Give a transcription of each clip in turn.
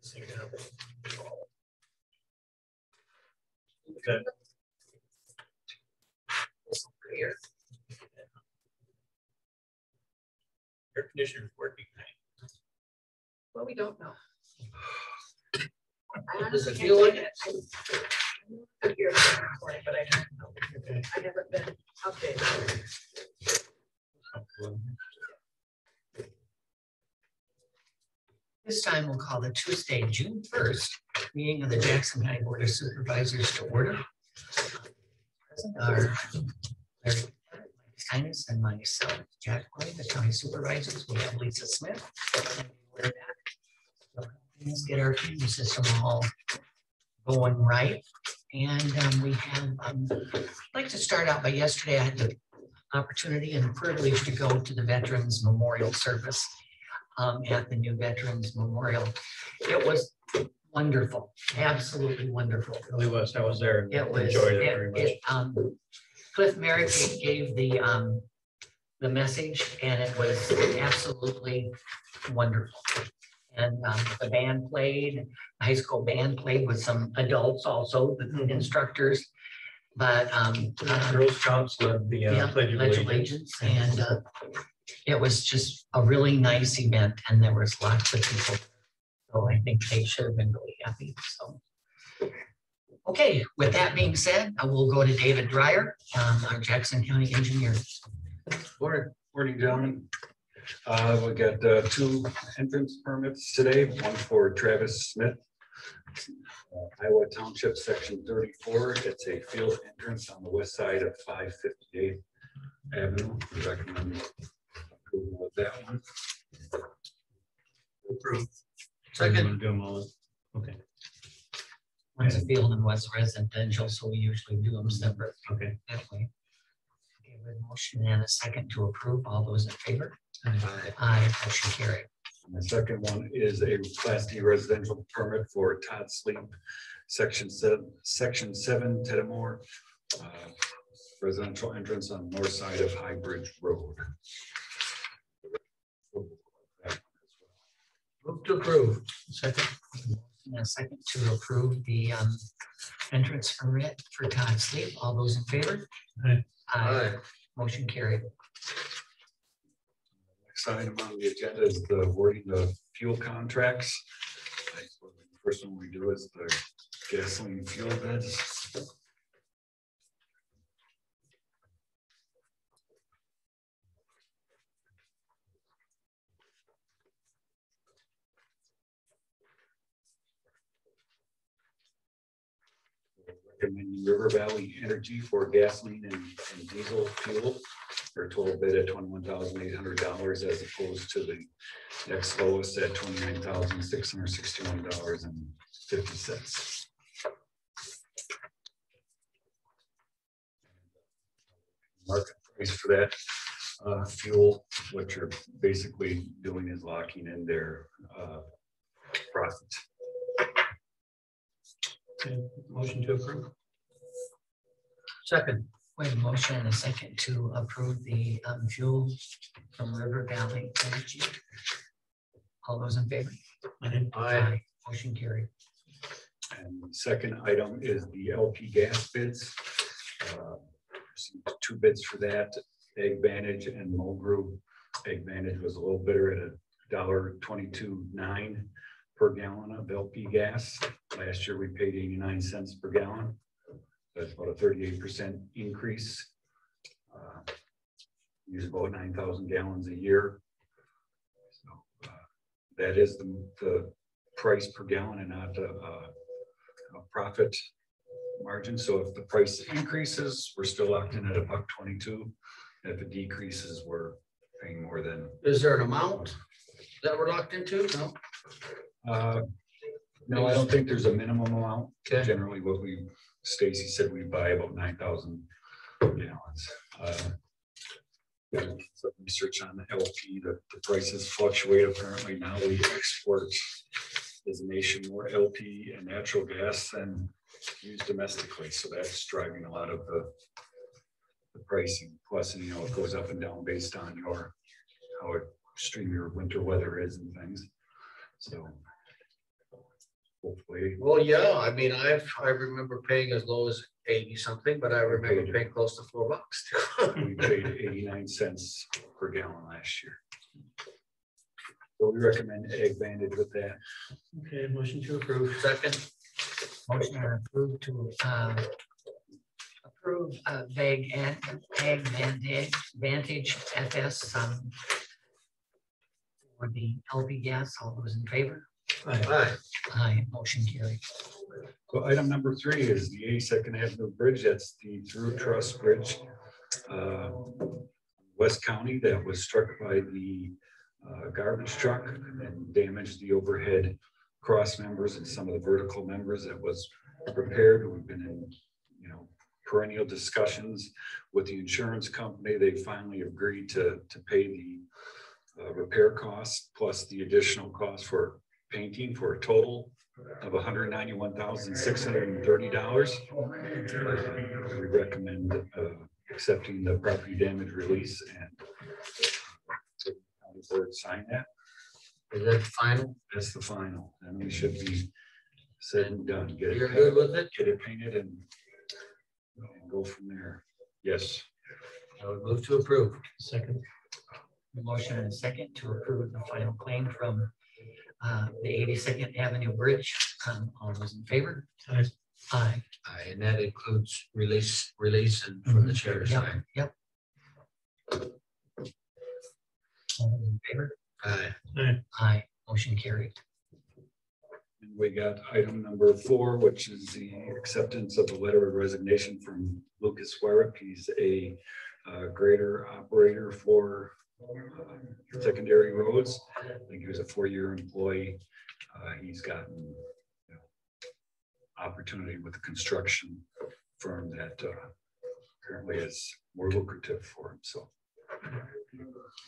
Okay. Here. Air conditioner's working. Well, we don't know. Does it feel like it? I'm here this morning, but I don't know. Okay. I haven't been updated. This time we'll call the Tuesday, June 1st, meeting of the Jackson County Board of Supervisors to order. Present are Larry Sinus and myself, Jack Clay, the county supervisors. We have Lisa Smith. Let's get our computer system all going right. And we have, I'd like to start out by yesterday. I had the opportunity and privilege to go to the Veterans Memorial Service at the new Veterans Memorial. It was wonderful, absolutely wonderful. It really was. I was there. It was. Enjoyed it very much. Cliff Merrick gave the message, and it was absolutely wonderful. And the band played, the high school band played with some adults also, the instructors. But Girl Scouts led the Pledge of Allegiance. And it was just a really nice event, and there was lots of people. So I think they should have been really happy. So, okay, with that being said, I will go to David Dreyer, our Jackson County engineer. Morning, gentlemen. We got 2 entrance permits today, one for Travis Smith, Iowa Township, section 34. It's a field entrance on the west side of 558 Avenue. We recommend approval of that one. Approved. Second. Do them all. Okay. One's a field and one's residential, so we usually do them separate. Okay. That way. Okay, with a motion and a second to approve. All those in favor? Aye. Motion carried. And the second one is a Class D residential permit for Todd Sleep, section 7, Teddemore, residential entrance on the north side of High Bridge Road. Move to approve. Second. And a second to approve the entrance permit for Todd Sleep. All those in favor? Aye. Aye. Motion carried. Next item on the agenda is the awarding the fuel contracts. The first one we do is the gasoline fuel bids. Recommending River Valley Energy for gasoline and diesel fuel for a total bid at $21,800 as opposed to the next lowest at $29,661.50. Market price for that fuel, what you're basically doing is locking in their profits. Okay. Motion to approve. Second. We have a motion and a second to approve the fuel from River Valley Energy. All those in favor? Aye. Motion carried. And the second item is the LP gas bids. Received 2 bids for that, AgVantage and Mulgrew. AgVantage was a little bidder at $1.22.9 per gallon of LP gas. Last year we paid 89 cents per gallon. That's about a 38% increase. Use about 9,000 gallons a year. So that is the price per gallon and not a profit margin. So if the price increases, we're still locked in at $1.22. If it decreases, we're paying more than. Is there an amount that we're locked into? No. No, I don't think there's a minimum amount. Okay. Generally, what Stacy said we buy about 9,000 gallons. Some research on the LP, the prices fluctuate. Apparently now we export as a nation more LP and natural gas than used domestically. So that's driving a lot of the pricing. Plus, it goes up and down based on how extreme your winter weather is and things. So hopefully. Well, yeah, I mean, I remember paying as low as 80 something, but I remember paying close to $4 too. We paid 89 cents per gallon last year. So we recommend Ag Vantage with that. Okay, motion to approve. Second, Motion to approve to approve vague and ag vantage FS for the LP gas. All those in favor? aye. Aye, motion carried. So item number 3 is the 82nd Avenue Bridge. That's the through truss bridge. West County that was struck by the garbage truck and damaged the overhead cross members and some of the vertical members that was repaired. We've been in, perennial discussions with the insurance company. They finally agreed to pay the repair costs plus the additional cost for painting for a total of $191,630. We recommend accepting the property damage release and county board sign that. Is that final? That's the final, and we should be said and done. Get You're it good painted, with it? get it painted and go from there. Yes. I would move to approve. Second. The motion and a second to approve the final claim from the 82nd Avenue Bridge. All those in favor? Aye. Aye. Aye, and that includes release and for the chair to Yep, sign. yep. All those in favor? Aye. Aye, motion carried. And we got item number 4, which is the acceptance of the letter of resignation from Lucas Werup. He's a grader operator for secondary roads. I think he was a 4-year employee. He's gotten opportunity with a construction firm that apparently is more lucrative for him. So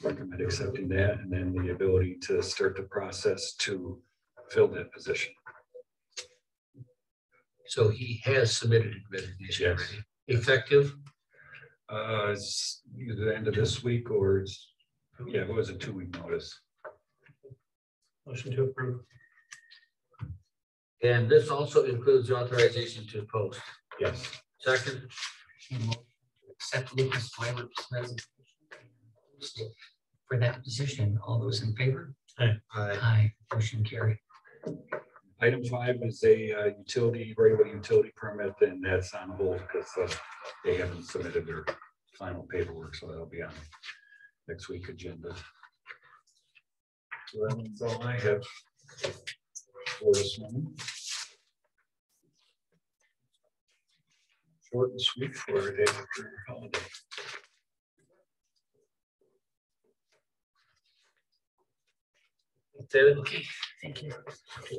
recommend accepting that, and then the ability to start the process to fill that position. So he has submitted a resignation Yes. already. Effective? It's either the end of this week or it's, it was a 2-week notice. Motion to approve. And this also includes the authorization to post. Yes. Second, Accept Lucas Weber's resignation for that position. All those in favor? aye. Aye, motion carried. Item 5 is a regular utility permit, and that's on hold because they haven't submitted their final paperwork, so that'll be on next week's agenda. So that's all I have for this morning. Short and sweet for a day after holiday. David? Okay, thank you. Is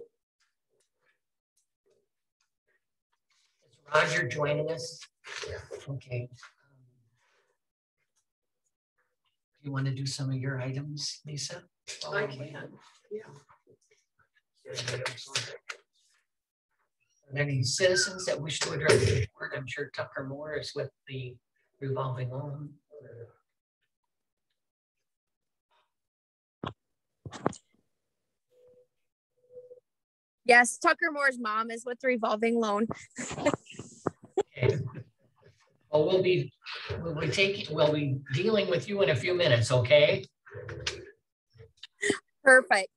Roger joining us? Okay. You want to do some of your items, Lisa? I can, yeah. Are there any citizens that wish to address the board? I'm sure Tucker Moore is with the revolving loan. Yes, Tucker Moore's mom is with the revolving loan. Okay. Well, we'll be dealing with you in a few minutes, okay? Perfect.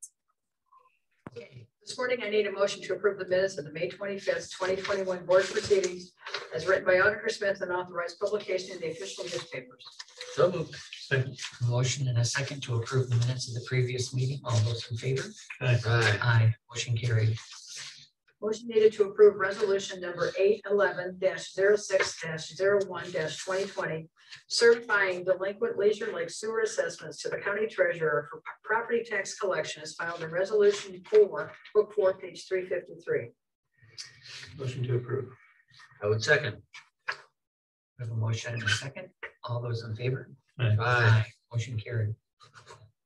Okay. This morning, I need a motion to approve the minutes of the May 25th, 2021 board proceedings as written by Auditor Smith and authorized publication in the official newspapers. So moved. Second. Motion and a second to approve the minutes of the previous meeting. All those in favor? Aye. Aye. Aye. Motion carried. Motion needed to approve resolution number 811-06-01-2020, certifying delinquent Leisure Lake sewer assessments to the county treasurer for property tax collection is filed in resolution 4, book 4, page 353. Motion to approve. I would second. We have a motion and a second. All those in favor? Aye. Motion carried.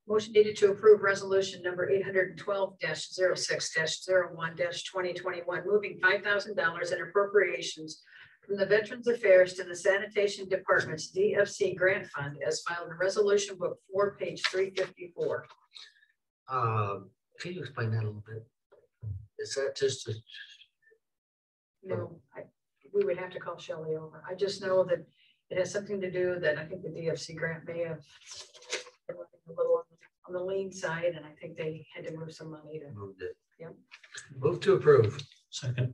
Motion needed to approve resolution number 812-06-01-2021, moving $5,000 in appropriations from the Veterans Affairs to the Sanitation Department's DFC grant fund as filed in resolution book 4, page 354. Can you explain that a little bit? Is that just a, No, we would have to call Shelley over. I just know that it has something to do that I think the DFC grant may have been a little on the lean side, and I think they had to move some money to. moved it? Yep. Move to approve. Second.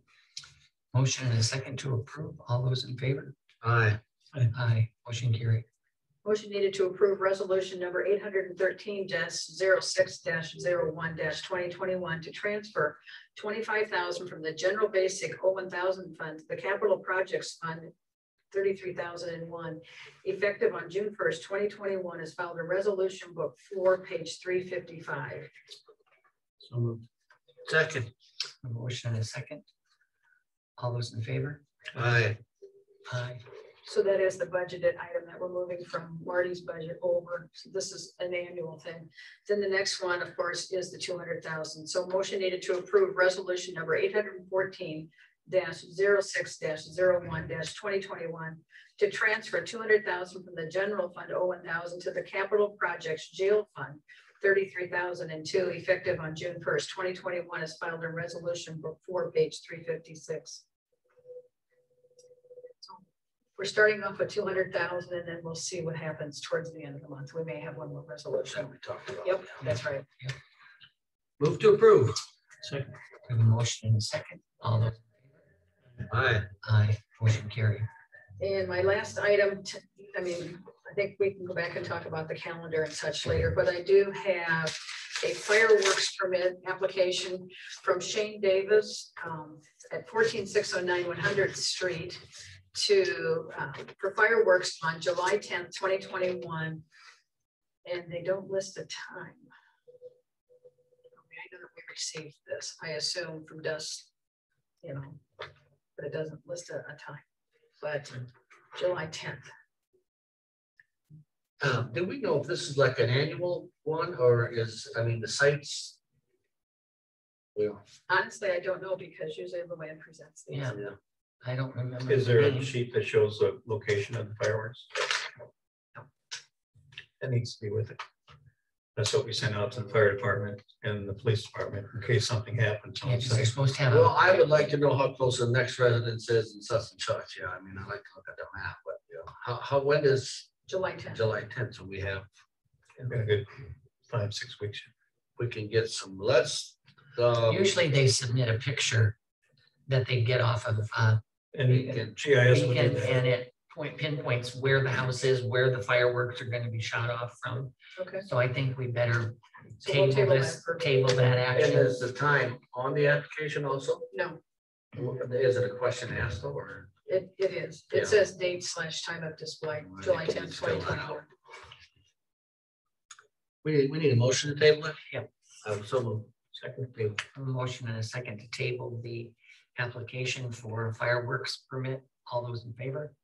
Motion and a second to approve. All those in favor? Aye. Aye. Motion carried. Motion needed to approve resolution number 813-06-01-2021 to transfer 25,000 from the general basic 1,000 fund to the capital projects fund 33,001, effective on June 1st, 2021, as filed in resolution book 4, page 355. So moved. Second. A motion and a second. All those in favor? Aye. Aye. So that is the budgeted item that we're moving from Marty's budget over. So this is an annual thing. Then the next one, of course, is the 200,000. So motion needed to approve resolution number 814-06-01-2021 to transfer 200,000 from the general fund 1,000 to the capital projects jail fund 33,002, effective on June 1st, 2021, as filed in resolution book 4, page 356. We're starting off with 200,000, and then we'll see what happens towards the end of the month. We may have one more resolution. We talked about. Yep, that's right. Move to approve. Second. We have a motion and a second. All those. Aye. Aye. Motion carried. And my last item, I think we can go back and talk about the calendar and such later, but I do have a fireworks permit application from Shane Davis at 14609 100th Street for fireworks on July 10th, 2021. And they don't list a time. I know that we received this, I assume from Dust, but it doesn't list a time, but July 10th. Do we know if this is like an annual one or the sites? Well, Honestly, I don't know, because usually Luann presents these. Yeah. I don't remember. Is there a any. sheet that shows the location of the fireworks? That needs to be with it. That's what we send out to the fire department and the police department in case something happens. Yeah, 'cause they're supposed to have. well, I would like to know how close the next residence is in such and such. Yeah, I like to look at the map, but when is July 10th. July 10th? So we have, A good 5-6 weeks. we can get some, Usually they submit a picture that they get off of And Weekend. GIS would do weekend, that. and it pinpoints where the house is, where the fireworks are going to be shot off from. Okay. So I think we better So we'll table table this, that for- table that and action. is the time on the application also? No, Is it a question asked or? it is. Yeah. It says date / time of display, Well, I July think we 10th, can fill that 2024. We need a motion to table it? Yep. So moved. Second. A motion and a second to table the application for fireworks permit. All those in favor?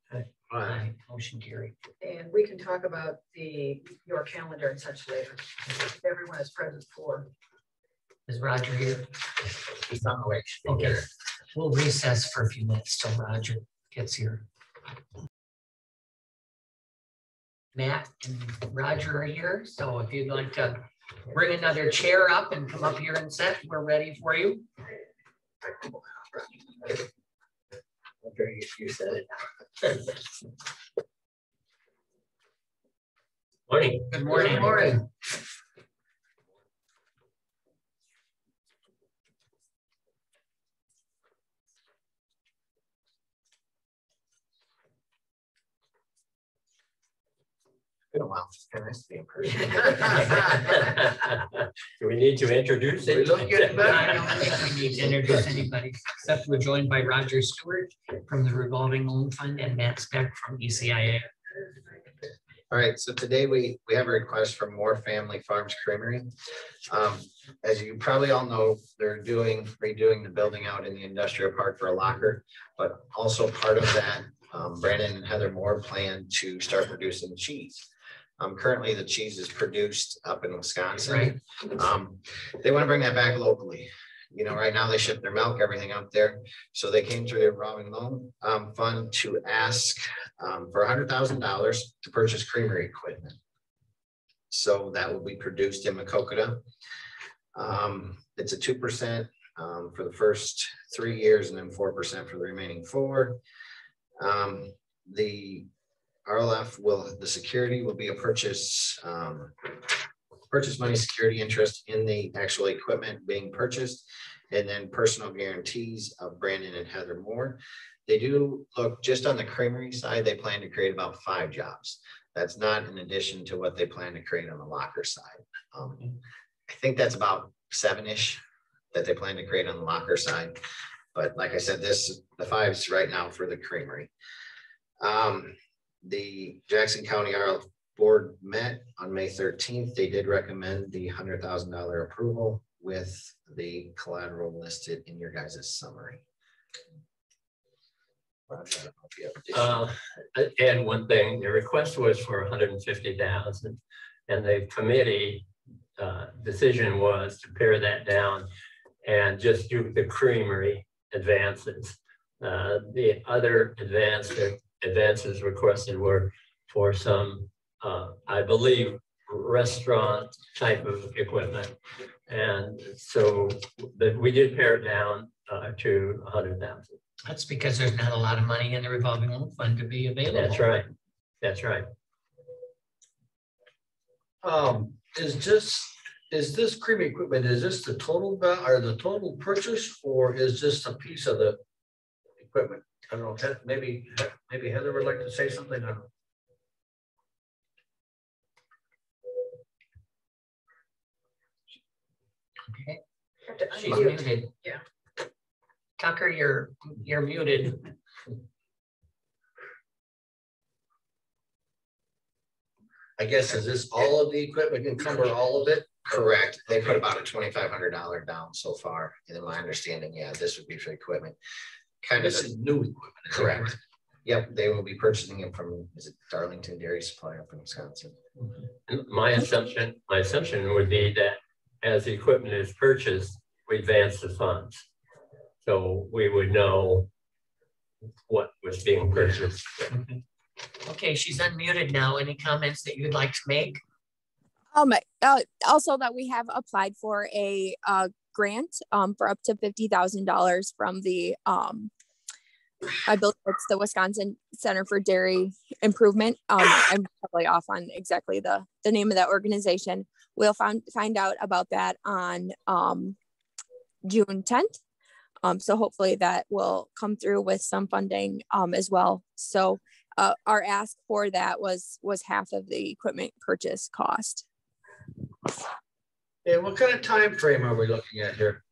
Aye. Motion carried. And we can talk about your calendar and such later. Everyone is present for. Is Roger here? He's on the way. Okay, we'll recess for a few minutes till Roger gets here. Matt and Roger are here, so if you'd like to bring another chair up and come up here and sit, we're ready for you. Okay, you said it. Morning. Good morning. Good morning. Been a while. It's nice to be in person. Do we need to introduce We it? look getting I better. don't think we need to introduce anybody, except we're joined by Roger Stewart from the Revolving Loan Fund and Matt Speck from ECIA. All right, so today we have a request from Moore Family Farms Creamery. As you probably all know, they're redoing the building out in the industrial park for a locker, but also part of that, Brandon and Heather Moore plan to start producing cheese. Currently the cheese is produced up in Wisconsin. Right. They want to bring that back locally. Right now they ship their milk, everything out there. So they came to the Revolving Loan Fund to ask for $100,000 to purchase creamery equipment. So that will be produced in Maquoketa. It's a 2% for the first 3 years and then 4% for the remaining 4. The RLF the security will be a purchase money security interest in the actual equipment being purchased, and then personal guarantees of Brandon and Heather Moore. They do look just on the creamery side, they plan to create about 5 jobs. That's not in addition to what they plan to create on the locker side. I think that's about 7-ish that they plan to create on the locker side. But like I said, the 5's right now for the creamery. The Jackson County RLF board met on May 13th. They did recommend the $100,000 approval with the collateral listed in your guys' summary. And one thing, the request was for 150,000, and the committee decision was to pare that down and just do the creamery advances. The other advances requested were for some, I believe, restaurant type of equipment, and so we did pare it down to 100,000. That's because there's not a lot of money in the revolving loan fund to be available. That's right. That's right. Is this creamery equipment, is this the total or the total purchase, or is this a piece of the equipment? I don't know, maybe Heather would like to say something. I don't know. Okay. Have to She's unmute. muted. Yeah. Tucker, you're muted. I guess, is this all of the equipment, encumber all of it? Correct. They put about a $2,500 down so far. And in my understanding, yeah, this would be for equipment. Kind of This is new equipment. is that correct. Yep, they will be purchasing it from, is it Darlington Dairy Supply up in Wisconsin? My assumption would be that as the equipment is purchased, we advance the funds. So we would know what was being purchased. Okay, she's unmuted now. Any comments that you'd like to make? Also that we have applied for a grant for up to $50,000 from the I believe it's the Wisconsin Center for Dairy Improvement. I'm probably off on exactly the name of that organization. We'll find out about that on June 10th. So hopefully that will come through with some funding as well. So our ask for that was half of the equipment purchase cost. And what kind of time frame are we looking at here?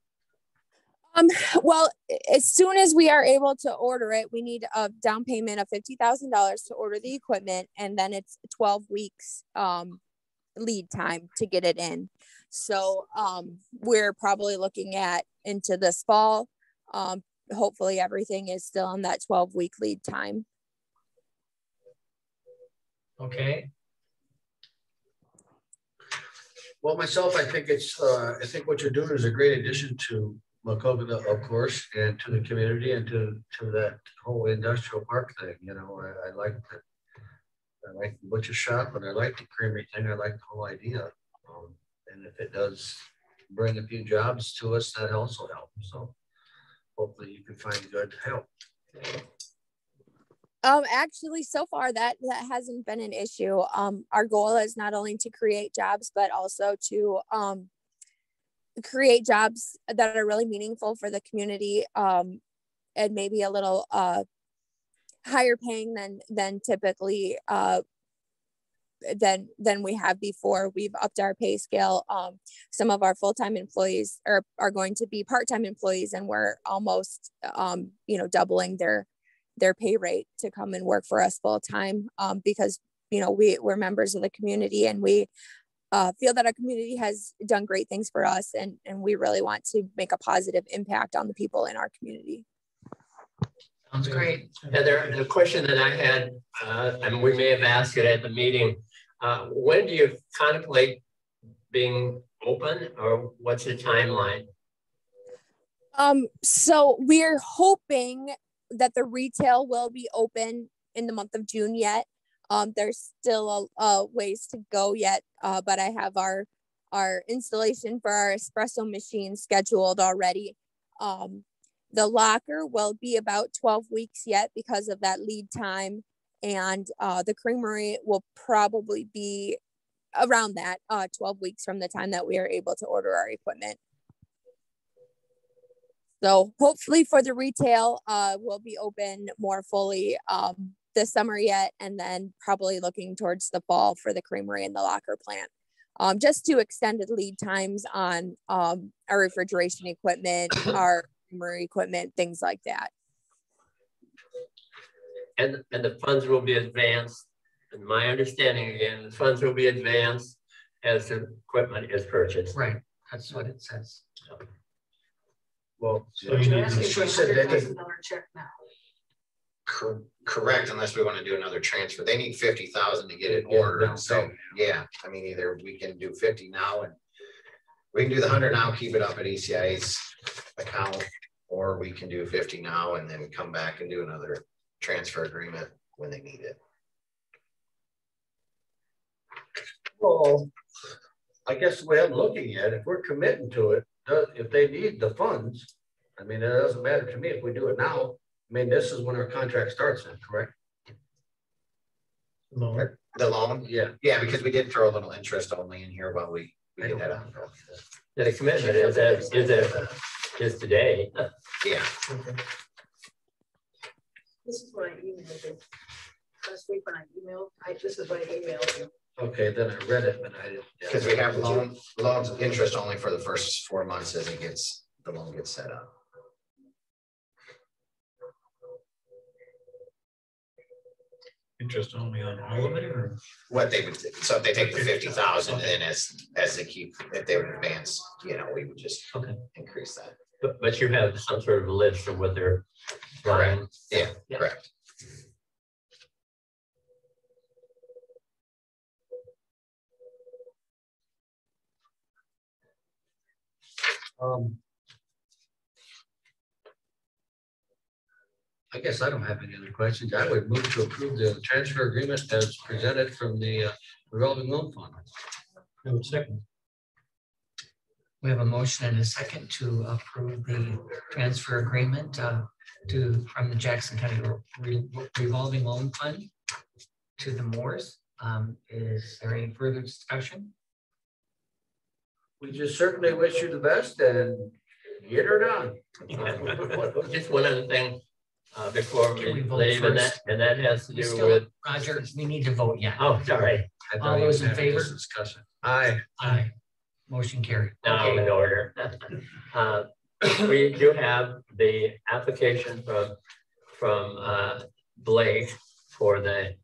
Well, as soon as we are able to order it, we need a down payment of $50,000 to order the equipment, and then it's 12 weeks lead time to get it in. So we're probably looking at into this fall. Hopefully everything is still on that 12-week lead time. Okay. Well, myself, I think I think what you're doing is a great addition to Macogata, of course, and to the community and to that whole industrial park thing. You know, I like the butcher shop, and I like the creamery thing. I like the whole idea. And if it does bring a few jobs to us, that also helps. So hopefully you can find good help. Actually, so far that hasn't been an issue. Our goal is not only to create jobs, but also to create jobs that are really meaningful for the community, and maybe a little higher paying than typically than we have before. We've upped our pay scale. Some of our full-time employees are going to be part-time employees, and we're almost doubling their pay rate to come and work for us full-time, because we're members of the community, and we feel that our community has done great things for us, and we really want to make a positive impact on the people in our community. Sounds great. Heather, the question that I had, and we may have asked it at the meeting, when do you contemplate being open, or what's the timeline? So we're hoping that the retail will be open in the month of June yet. There's still a ways to go yet, but I have our installation for our espresso machine scheduled already. The locker will be about 12 weeks yet because of that lead time. And the creamery will probably be around that 12 weeks from the time that we are able to order our equipment. So hopefully for the retail, we'll be open more fully this summer yet, and then probably looking towards the fall for the creamery and the locker plant. Just to extended lead times on our refrigeration equipment, our creamery equipment, things like that. And the funds will be advanced. And my understanding again, the funds will be advanced as the equipment is purchased. Right, that's what it says. Well, So you need to- she said they need, $100,000 check now. Correct, unless we want to do another transfer. They need 50,000 to get it Yeah, ordered. down So payment. yeah, I mean, either we can do 50 now and we can do the 100 now, keep it up at ECI's account, or we can do 50 now and then come back and do another transfer agreement when they need it. well, I guess the way I'm looking at it, if we're committing to it, if they need the funds, I mean, it doesn't matter to me if we do it now. I mean, this is when our contract starts then, correct? No. The loan? Yeah. Yeah, because we did throw a little interest only in here while we get that on. The commitment is today. Yeah. This is what I emailed you. Last week when I emailed, this is what I emailed you. Okay, then I read it, but I didn't. Because we have loans interest only for the first 4 months as the loan gets set up. Interest only on all of it, or? What they would, so if they take the 50,000 and then as they keep, if they would advance, we would just increase that. But you have some sort of list of what they're buying. Yeah, correct. I guess I don't have any other questions. I would move to approve the transfer agreement as presented from the revolving loan fund. Second. We have a motion and a second to approve the transfer agreement from the Jackson County Revolving Loan Fund to the Moores. Is there any further discussion? We just certainly wish you the best and get her done. Just one other thing before Can we we vote leave, and first? that has to We do still- with, Roger, we need to vote yet. oh, sorry, All those in favor? Discussion. Aye. Aye. Motion carried. now I'm in order. We do have the application from Blake for the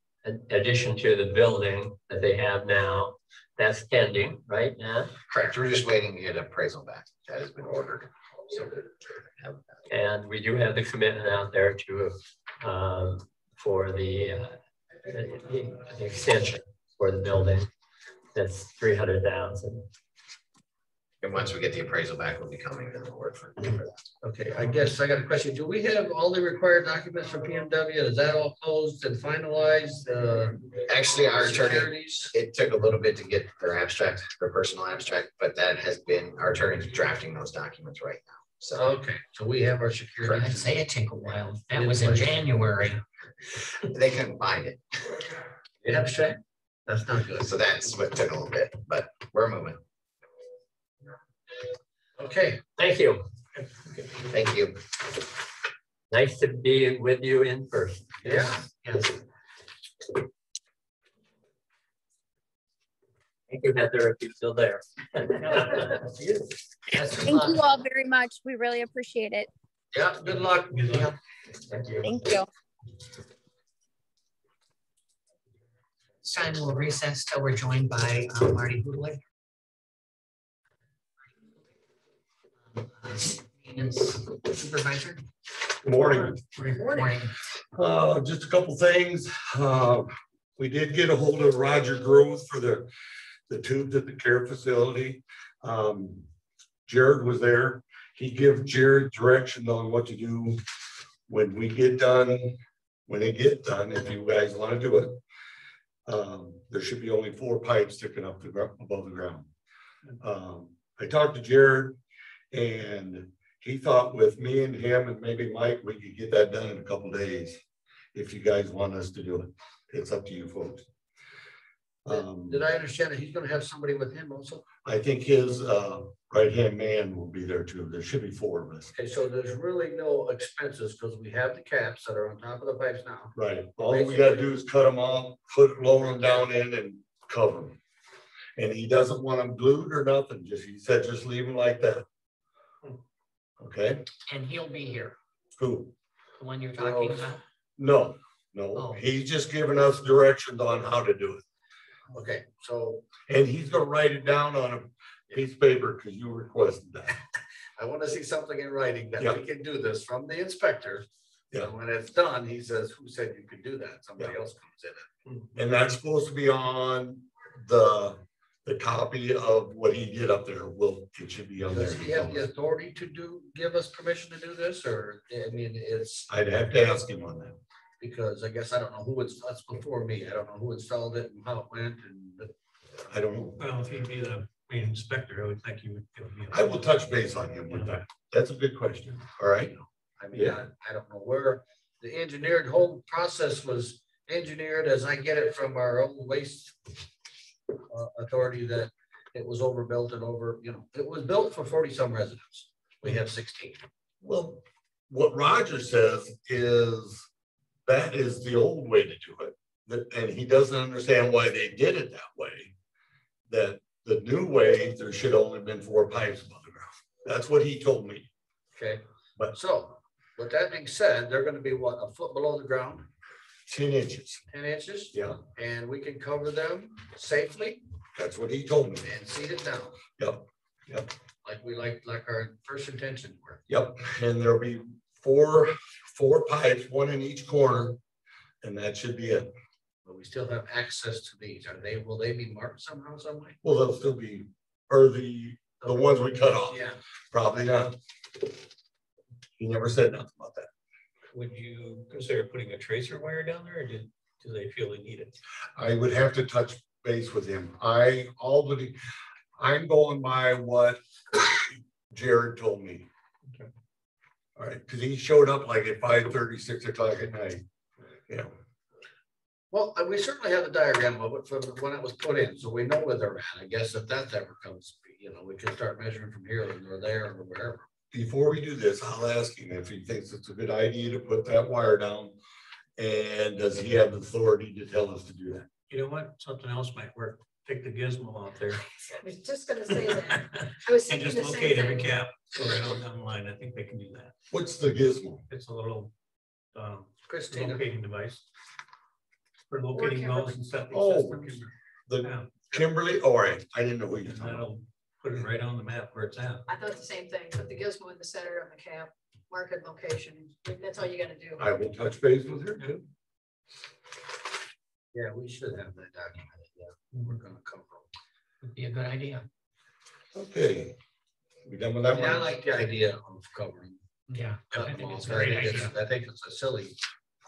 addition to the building that they have now. That's pending right now. Correct. We're just waiting to get appraisal back. That has been ordered. So, And we do have the commitment out there to for the extension for the building. That's 300,000. and once we get the appraisal back, we'll be coming to the board for that. Okay, I guess I got a question. Do we have all the required documents from PMW? Is that all closed and finalized? Actually, our attorney, Securities? it took a little bit to get their abstract, their personal abstract, but that has been, our attorney's drafting those documents right now. So Okay, so we have our I'd security. say it took a while. That was in January. they couldn't find it. Abstract? That's not good. So that's what took a little bit, but we're moving. Okay, Thank you. Thank you. Nice to be with you in person. yeah. Yes. Thank you, Heather, if you're still there. Yes, Thank you all very much. We really appreciate it. Yeah, good luck. Good luck. Thank you. Thank you. This time we'll recess till we're joined by Marty Hoodley. Supervisor. Morning. Morning. Just a couple things. We did get a hold of Roger Grove for the tubes at the care facility. Jared was there. He gave Jared direction on what to do when we get done, when they get done, if you guys want to do it. There should be only 4 pipes sticking up above the ground. I talked to Jared and he thought with me and him and maybe Mike, we could get that done in a couple days. If you guys want us to do it, it's up to you folks. Did I understand that he's gonna have somebody with him also? I think his right-hand man will be there too. There should be 4 of us. Okay, so there's really no expenses because we have the caps that are on top of the pipes now. Right. All we gotta do is cut them off, lower them down in and cover them. And he doesn't want them glued or nothing. He said, just leave them like that. Okay, And he'll be here, who? the one you're talking about. No, Oh. he's just giving us directions on how to do it. Okay, so And he's gonna write it down on a piece of paper because you requested that. I want to see something in writing that Yeah. we can do this from the inspector. Yeah. And when it's done, he says, who said you could do that? Somebody else comes in. And that's supposed to be on the copy of what he did up there. It should be on there. Does he have the authority to give us permission to do this, or, I mean, I'd have to ask him on that. because I guess I don't know who that's before me. I don't know who installed it and how it went and. I don't know. Well, if he'd be the main inspector, I would think you would. I will touch base on him with that. That's a good question. All right. I mean, I don't know where the whole process was engineered, as I get it from our own waste authority, that it was overbuilt and it was built for 40-some residents. We have 16. Well, what Roger says is that is the old way to do it. And he doesn't understand why they did it that way. That the new way, there should only been 4 pipes above the ground. That's what he told me. Okay, But so with that being said, they're going to be what, a foot below the ground, 10 inches. 10 inches? Yeah, And we can cover them safely that's what he told me. and seed it down. Yep. Like our first intention were. Yep. And there'll be four pipes, 1 in each corner, and that should be it. But we still have access to these. Will they be marked somehow, some way? Well, they'll still be, or the ones we cut off. Yeah. Probably not. He never said nothing about that. Would you consider putting a tracer wire down there, or do they feel they need it? I would have to touch base with him. I'm going by what Jared told me. Okay. All right, because he showed up like at 5:30, 6 o'clock at night. Yeah. Well, we certainly have the diagram of it from when it was put in, so we know where they're at. I guess if that ever comes, we can start measuring from here or there or wherever. Before we do this, I'll ask him if he thinks it's a good idea to put that wire down. And does he have the authority to tell us to do that? You know what? Something else might work. Take the gizmo out there I was just gonna say that. I was and thinking just the same locate every thing. cap. Go right on down the line. I think they can do that. What's the gizmo? It's a little Christina, locating device for locating camera. wells and septic Oh, systems. The Yeah, Kimberly? All right, I didn't know who you and talking about. that'll put it right on the map where it's at. I thought the same thing, put the gizmo in the center of the cap, market location. That's all you gotta do. I will touch base with her too. yeah, we should have that documented. Yeah, we're gonna cover Would be a good idea. Okay. We done with that them. Yeah, I one? like the idea of covering. Yeah. I cutting think them it's off. a great idea. I think it's a silly.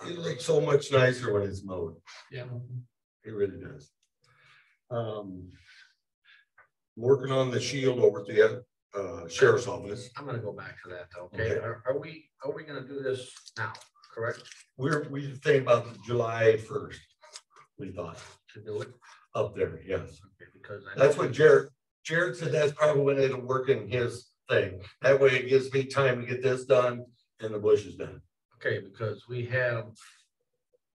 It looks so much nicer when it's mowed. Yeah. It really does. Working on the shield over at the sheriff's office. I'm gonna go back to that though. Okay, Okay. are we gonna do this now? Correct? We think about July 1st. We thought To do it? up there, yes. Okay, because I That's know- what Jared said. That's probably when it'll work in his thing. That way it gives me time to get this done and the bush is done. Okay, because we have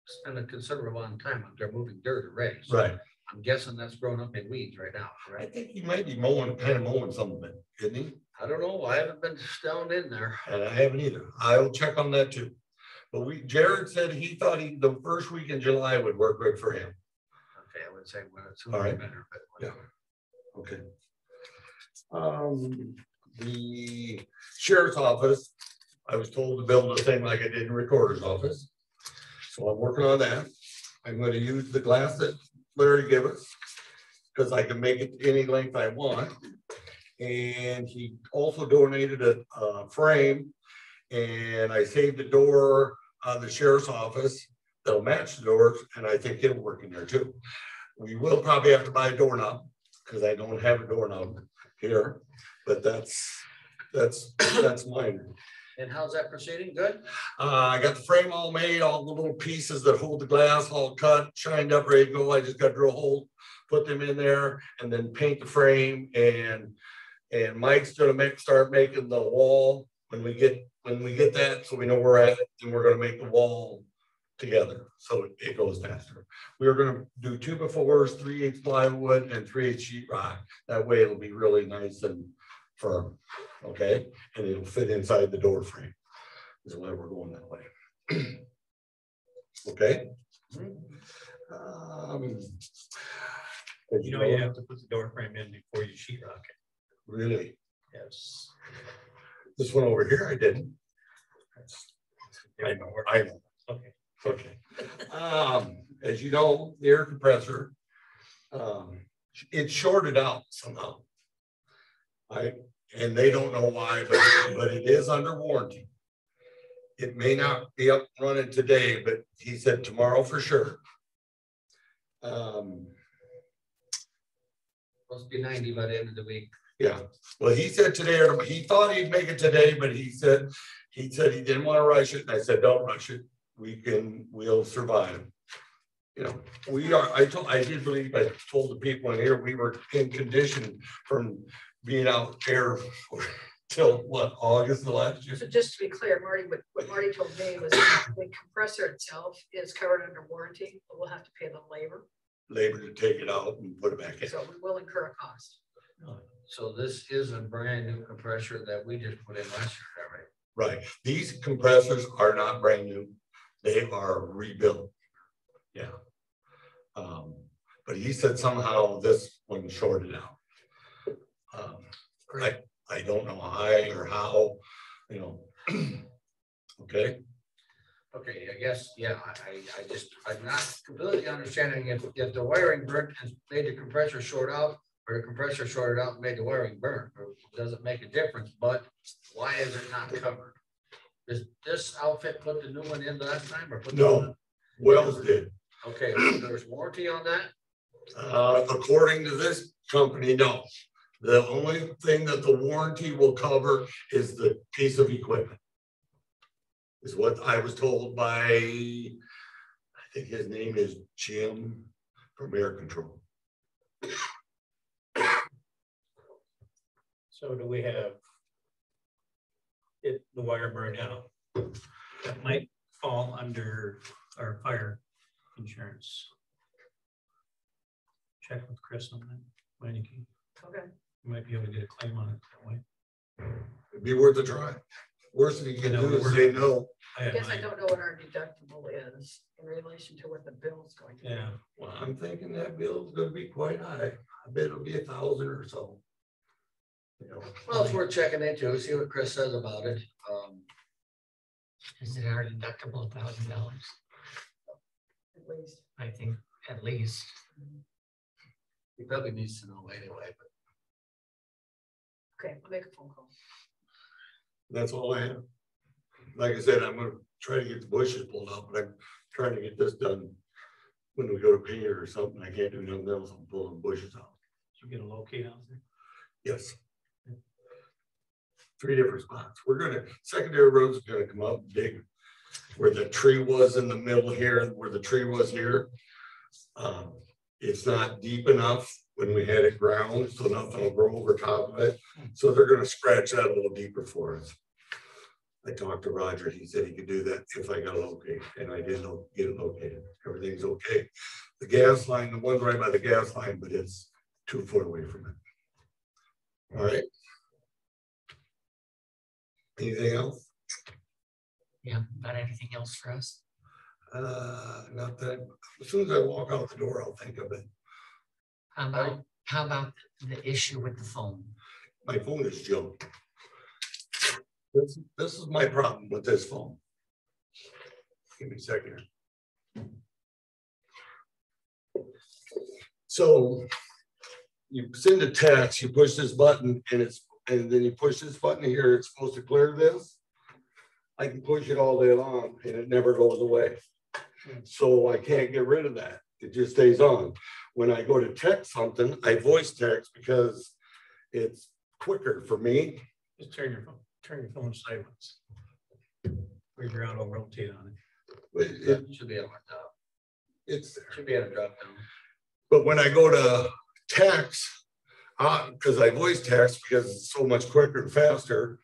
spent a considerable amount of time up there moving dirt already. So Right. I'm guessing that's grown up in weeds right now, I right? think he might be mowing some of it, isn't he? I don't know. I haven't been down in there. And I haven't either. I'll check on that too. But Jared said he thought the first week in July would work good for him. Okay, I would say when it's All right. better, but Yeah. whatever. Okay. The sheriff's office, I was told to build the thing like I did in recorder's office. So I'm working on that. I'm going to use the glass that Larry gave us because I can make it any length I want. And he also donated a frame, and I saved a door on the sheriff's office that'll match the doors, and I think it'll work in there too. We will probably have to buy a doorknob because I don't have a doorknob here, but that's that's minor. And how's that proceeding? Good? I got the frame all made, all the little pieces that hold the glass all cut, shined up, ready to go. I just got to drill holes, put them in there, and then paint the frame. And Mike's gonna start making the wall when we get that, so we know where we're at, and we're gonna make the wall together so it goes faster. We're gonna do 2x4s, 3/8 plywood, and 3/8 sheetrock. That way it'll be really nice and firm. Okay, and it'll fit inside the door frame. Is why we're going that way. Okay. You know, you have to put the door frame in before you sheetrock it. Really? Yes. This one over here, I didn't. I know. Okay. Okay. As you know, the air compressor, it shorted out somehow. And they don't know why, but it is under warranty. It may not be up and running today, but he said tomorrow for sure. Supposed to be 90 by the end of the week. Yeah. Well, he said today, or he thought he'd make it today, but he said he didn't want to rush it. And I said, don't rush it. We'll survive. You know, I did believe, I told the people in here, we were in condition from being out there till what, August of last year? So just to be clear, Marty, what Marty told me was the compressor itself is covered under warranty, but we'll have to pay the labor. Labor to take it out and put it back in. So we will incur a cost. So this is a brand new compressor that we just put in last year, right? Right. These compressors are not brand new. They are rebuilt. Yeah. But he said somehow this one shorted out. I don't know why or how, you know. Okay. Okay, I guess, yeah, I'm not completely understanding if the wiring burnt and made the compressor short out, or the compressor shorted out and made the wiring burn. It doesn't make a difference, but why is it not covered? Does this outfit put the new one in last time or put No, Wells did. Okay, so there's warranty on that? According to this company, no. The only thing that the warranty will cover is the piece of equipment. Is what I was told by, I think his name is Jim from Air Control. So do we have the wire burned out? That might fall under our fire insurance. Check with Chris on that. When you can, Okay. you might be able to get a claim on it that way. It'd be worth a try. Worst thing you can do is say no. I guess I don't know what our deductible is in relation to what the bill is going to be. Yeah. Well, I'm thinking that bill's gonna be quite high. I bet it'll be 1,000 or so. You know. Well, it's worth checking into, see what Chris says about it. Is it our deductible $1,000? At least. I think at least. He probably needs to know anyway, but. Okay, I'll make a phone call. That's all I have. Like I said, I'm gonna try to get the bushes pulled out, but I'm trying to get this done when we go to paint or something. I can't do nothing else. I'm pulling bushes out. Did you get a locate out there? Yes. 3 different spots. Secondary roads are gonna come up big where the tree was in the middle here, where the tree was here. It's not deep enough when we had it ground, so nothing will grow over top of it. So they're gonna scratch that a little deeper for us. I talked to Roger, he said he could do that if I got a locate, and I did get it located. Everything's okay. The gas line, the one right by the gas line, but it's 2 foot away from it. All right. Anything else? Yeah, got anything else for us? Not that. As soon as I walk out the door, I'll think of it. How about the issue with the phone? My phone is junk. This is my problem with this phone. Give me a second. So you send a text, you push this button, and then you push this button here, it's supposed to clear this. I can push it all day long and it never goes away. So I can't get rid of that. It just stays on. When I go to text something, I voice text because it's quicker for me Just turn your phone sideways. Or your auto rotate on it. It should be on my top. It's there. Should be on a drop down. But when I go to text, because I voice text because it's so much quicker and faster,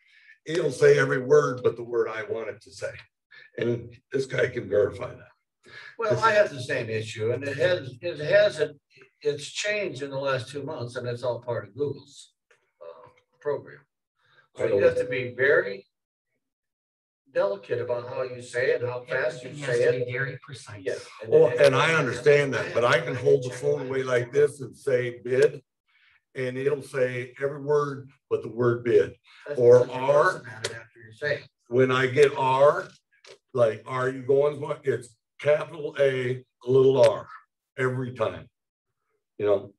it'll say every word but the word I want it to say. And this guy can verify that. Well, I have the same issue, and it's changed in the last 2 months, and it's all part of Google's program. So you have to be very delicate about how you say it, how fast you Everything say has to it. be very precise. Yes. Well, and I understand that, but I can hold the phone away like this and say bid, and it'll say every word but the word bid. That's Or because you're R. fussing at it after you say it. When I get R, like, are you going? It's capital A, little r, every time. You know,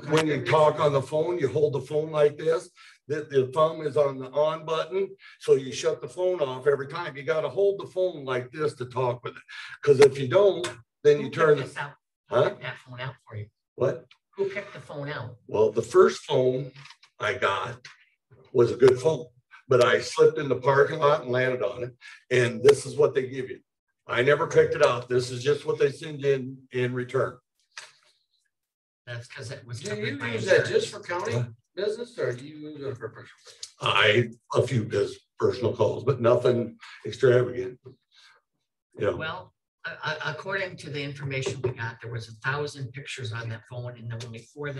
when you talk on the phone, you hold the phone like this. The thumb is on the on button, so you shut the phone off every time. You got to hold the phone like this to talk with it, because if you don't, then you turn this out. Huh? Pick that phone out for you. What? Who picked the phone out? Well, the first phone I got was a good phone, but I slipped in the parking lot and landed on it, and this is what they give you. I never picked it out. This is just what they send in return. That's because it was. Do you use that just for county business, or do you use it for personal? A few personal calls, but nothing extravagant. Yeah. Well, according to the information we got, there was 1,000 pictures on that phone, and only four of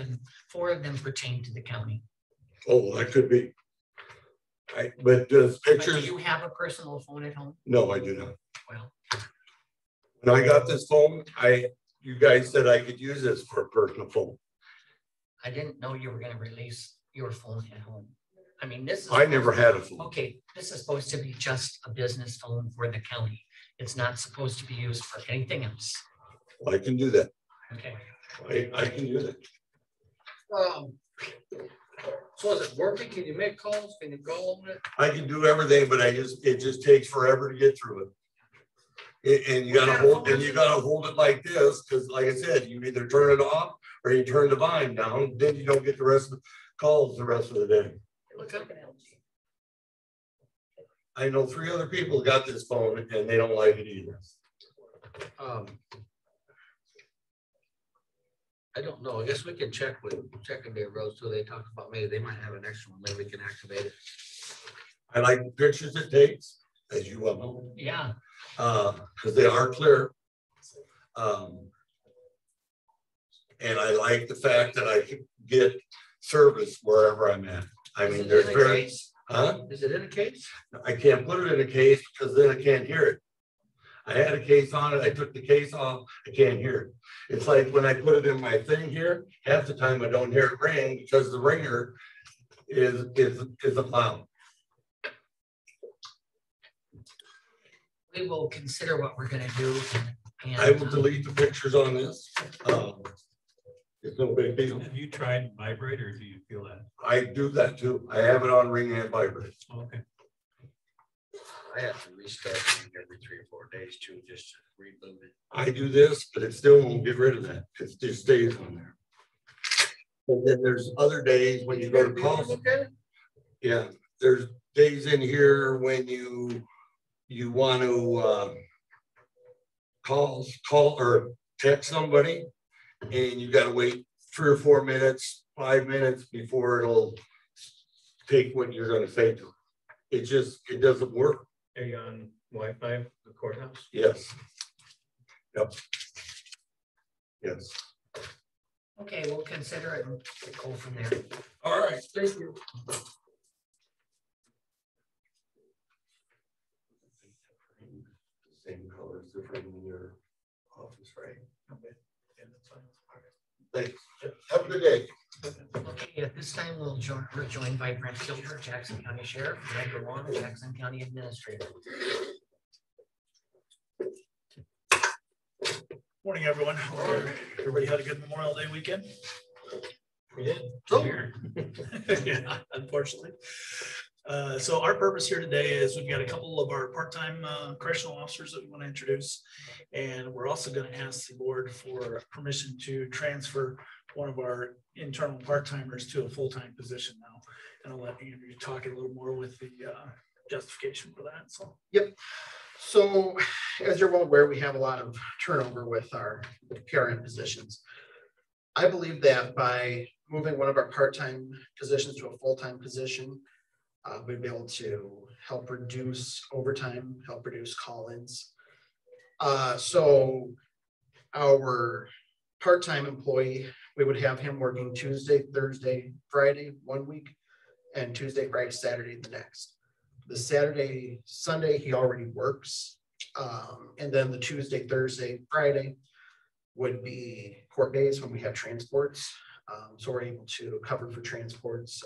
them pertain to the county. Oh, that could be. But the pictures. But do you have a personal phone at home? No, I do not. Well, when I got this phone, you guys said I could use this for a personal phone. I didn't know you were going to release your phone at home. I mean, this is. I never had a phone. Okay, this is supposed to be just a business phone for the county. It's not supposed to be used for anything else. Well, I can do that. Okay. I can do that. So is it working? Can you make calls? Can you call on it? I can do everything, but it just takes forever to get through it. And you gotta hold it like this, because like I said, you either turn it off or you turn the volume down, then you don't get the rest of the calls the rest of the day. Look up. I know 3 other people got this phone and they don't like it either. I don't know. I guess we can check in their roads too. They talked about maybe they might have an extra one. Maybe we can activate it. I like the pictures it takes, as you well know. Yeah. Because they are clear. And I like the fact that I can get service wherever I'm at. I mean, there's very, Is it in a case? I can't put it in a case because then I can't hear it. I had a case on it. I took the case off. I can't hear it. It's like when I put it in my thing here, half the time I don't hear it ring because the ringer is a loud. We will consider what we're going to do. And I will delete the pictures on this. It's no big deal. Have you tried vibrate, or do you feel that? I do that too. I have it on ring and vibrate. Okay. I have to restart every 3 or 4 days too, just to reboot it. I do this, but it still won't get rid of that. It just stays on there. And then there's other days when you go to call. Yeah, there's days in here when you want to call or text somebody, and you got to wait 3 or 4 minutes, 5 minutes before it'll take what you're going to say to it. It doesn't work. Are you on Wi-Fi, the courthouse? Yes. Yep. Yes. okay, we'll consider it and go from there. All right. Thank you. Same colors, different in your office, right? Okay. Yeah, that's fine. Thanks. Have a good day. Okay, at this time, we're joined by Brent Gilbert, Jackson County Sheriff, and Edgar Wong, Jackson County Administrator. Morning, everyone. Hope everybody had a good Memorial Day weekend. We did. Oh. Yeah, unfortunately. So our purpose here today is we've got a couple of our part-time correctional officers that we want to introduce. And we're also going to ask the board for permission to transfer one of our internal part-timers to a full-time position now. And I'll let Andrew talk a little more with the justification for that, so. Yep. So as you're well aware, we have a lot of turnover with our PRN positions. I believe that by moving one of our part-time positions to a full-time position, we'd be able to help reduce overtime, help reduce call-ins. So our part-time employee, we would have him working Tuesday, Thursday, Friday, 1 week, and Tuesday, Friday, Saturday, the next. The Saturday, Sunday, he already works. And then the Tuesday, Thursday, Friday would be court days when we have transports. So we're able to cover for transports,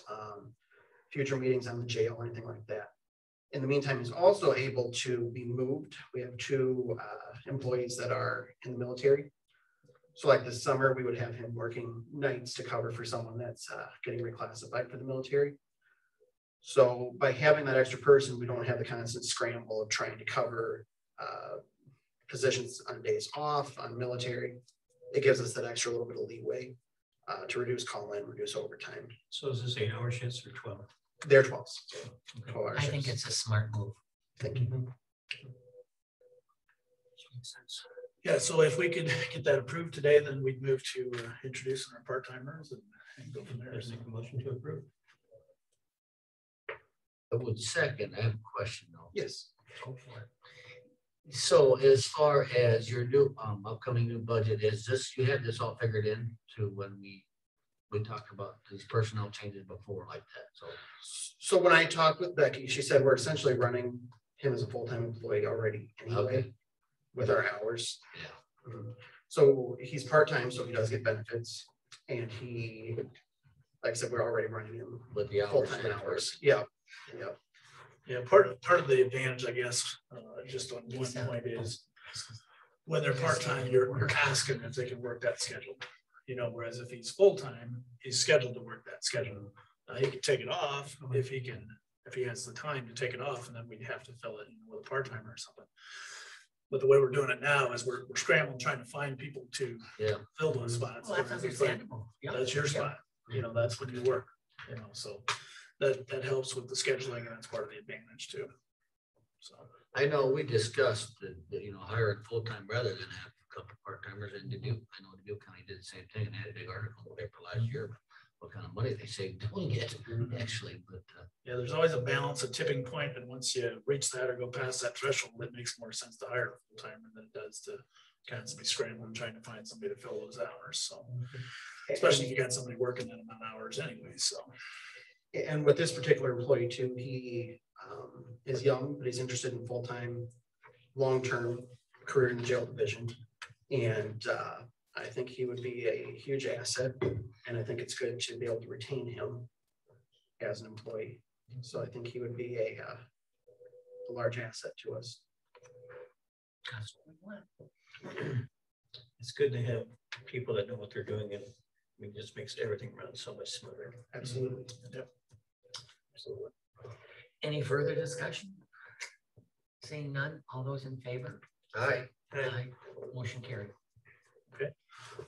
future meetings on the jail, anything like that. In the meantime, he's also able to be moved. We have 2 employees that are in the military. So like this summer, we would have him working nights to cover for someone that's getting reclassified for the military. So by having that extra person, we don't have the constant scramble of trying to cover positions on days off, on military. It gives us that extra little bit of leeway to reduce call-in, reduce overtime. So is this 8-hour shifts or 12? They're 12. 12 I think it's a smart move. Thank you. Makes sense. Yeah, so if we could get that approved today, then we'd move to introducing our part-timers and go from there. There's a motion to approve. I would second. I have a question though. Yes. Go for it. So as far as your new upcoming new budget, is this, you had this all figured in to when we talked about these personnel changes before like that, So when I talked with Becky, she said we're essentially running him as a full-time employee already anyway, Okay. with our hours. Yeah. So he's part-time, so he does get benefits, and he, like I said, we're already running him with the hours. full-time hours. Yeah, yeah. Yeah, part of the advantage, I guess, just on one point is when they're part-time, you're asking if they can work that schedule. You know, whereas if he's full-time, he's scheduled to work that schedule. He can take it off if he has the time to take it off, and then we'd have to fill it with a part-timer or something. But the way we're doing it now is we're scrambling, trying to find people to fill those spots. Well, that's understandable. Yeah. That's your spot. You know, that's when you work, you know, so that helps with the scheduling, and that's part of the advantage too. So I know we discussed that, you know, hiring full-time rather than have a couple part-timers in Dubuque. I know Dubuque County did the same thing and had a big article in the paper last year. What kind of money they saved doing it, actually, but yeah, there's always a balance, a tipping point, and once you reach that or go past that threshold, it makes more sense to hire a full-timer than it does to constantly scrambling trying to find somebody to fill those hours. So especially if you got somebody working that amount of hours anyway. So And with this particular employee too, he is young, but he's interested in full-time, long-term career in the jail division. And I think he would be a huge asset, and I think it's good to be able to retain him as an employee. So I think he would be a large asset to us. That's what we want. It's good to have people that know what they're doing, and it just makes everything run so much smoother. Absolutely. Yep. Absolutely. Any further discussion? Seeing none, all those in favor? aye. Aye. Motion carried.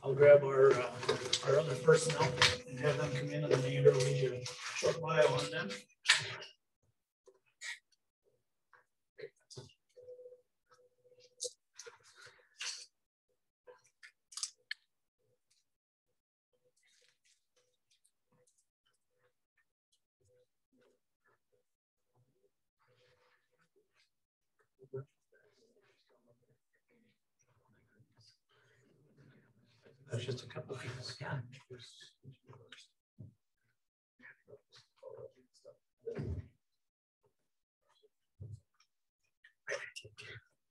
I'll grab our other personnel and have them come in, and then Andrew will leave you a short bio on them. That's just a couple of people. Yeah.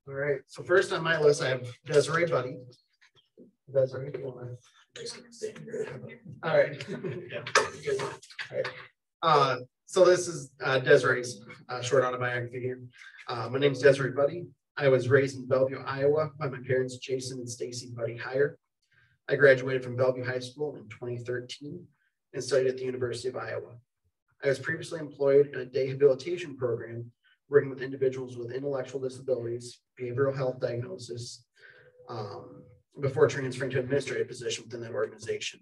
All right. So first on my list, I have Desiree Buddy. Desiree, if you want to. All right. Yeah. All right. So this is Desiree's short autobiography here. My name is Desiree Buddy. I was raised in Bellevue, Iowa by my parents, Jason and Stacy Buddy Heyer. I graduated from Bellevue High School in 2013 and studied at the University of Iowa. I was previously employed in a day habilitation program working with individuals with intellectual disabilities, behavioral health diagnosis, before transferring to an administrative position within that organization.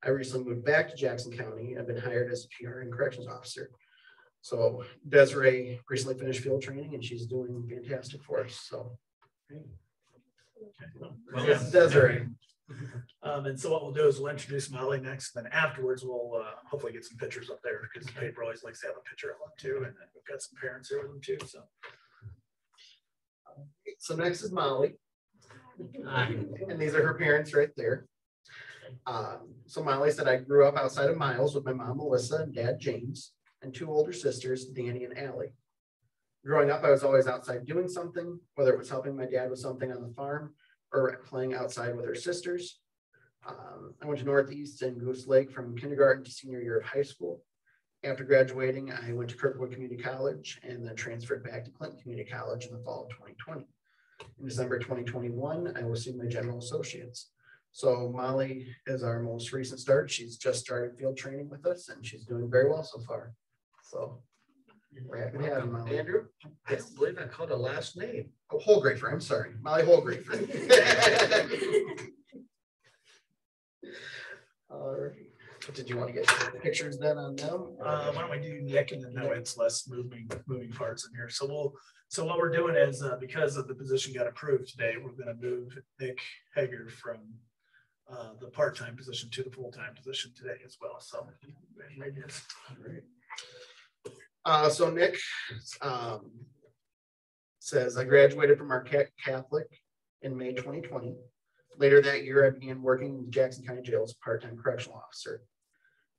I recently moved back to Jackson County. I've been hired as a PR and corrections officer. So Desiree recently finished field training and she's doing fantastic for us. So Well, yes, Desiree. And so what we'll do is we'll introduce Molly next, then afterwards we'll hopefully get some pictures up there because the paper always likes to have a picture of them too, and then we've got some parents here with them too. So next is Molly, and these are her parents right there. So Molly said, I grew up outside of Miles with my mom Melissa and dad James and two older sisters, Danny and Allie. Growing up, I was always outside doing something, whether it was helping my dad with something on the farm or playing outside with her sisters. I went to Northeast and Goose Lake from kindergarten to senior year of high school. After graduating, I went to Kirkwood Community College and then transferred back to Clinton Community College in the fall of 2020. In December 2021, I received my general associates. So Molly is our most recent start. She's just started field training with us and she's doing very well so far. So we're happy to have you, Molly. Andrew, I don't believe I called a last name. Oh, Holgrafer, I'm sorry. Molly Holgrafer. All right. Did you want to get pictures then on them? Why don't we do Nick, and then that way it's less moving parts in here. So what we're doing is because of the position got approved today, we're going to move Nick Hager from the part-time position to the full-time position today as well. So so Nick says, I graduated from our Catholic in May 2020. Later that year, I began working in Jackson County Jail as a part-time correctional officer.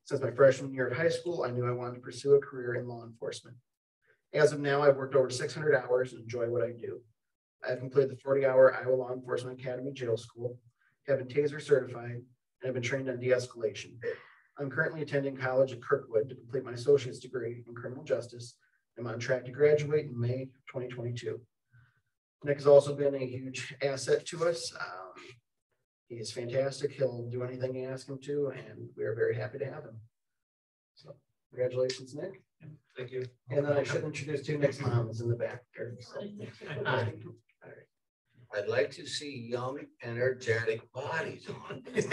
Since my freshman year of high school, I knew I wanted to pursue a career in law enforcement. As of now, I've worked over 600 hours and enjoy what I do. I have completed the 40-hour Iowa Law Enforcement Academy Jail School, have been TASER certified, and have been trained on de-escalation. I'm currently attending college at Kirkwood to complete my associate's degree in criminal justice. I'm on track to graduate in May 2022. Nick has also been a huge asset to us. He is fantastic. He'll do anything you ask him to, and we are very happy to have him. So congratulations, Nick. Thank you. And then I should introduce two Nick's moms in the back there. So. I'd like to see young, energetic bodies on. It's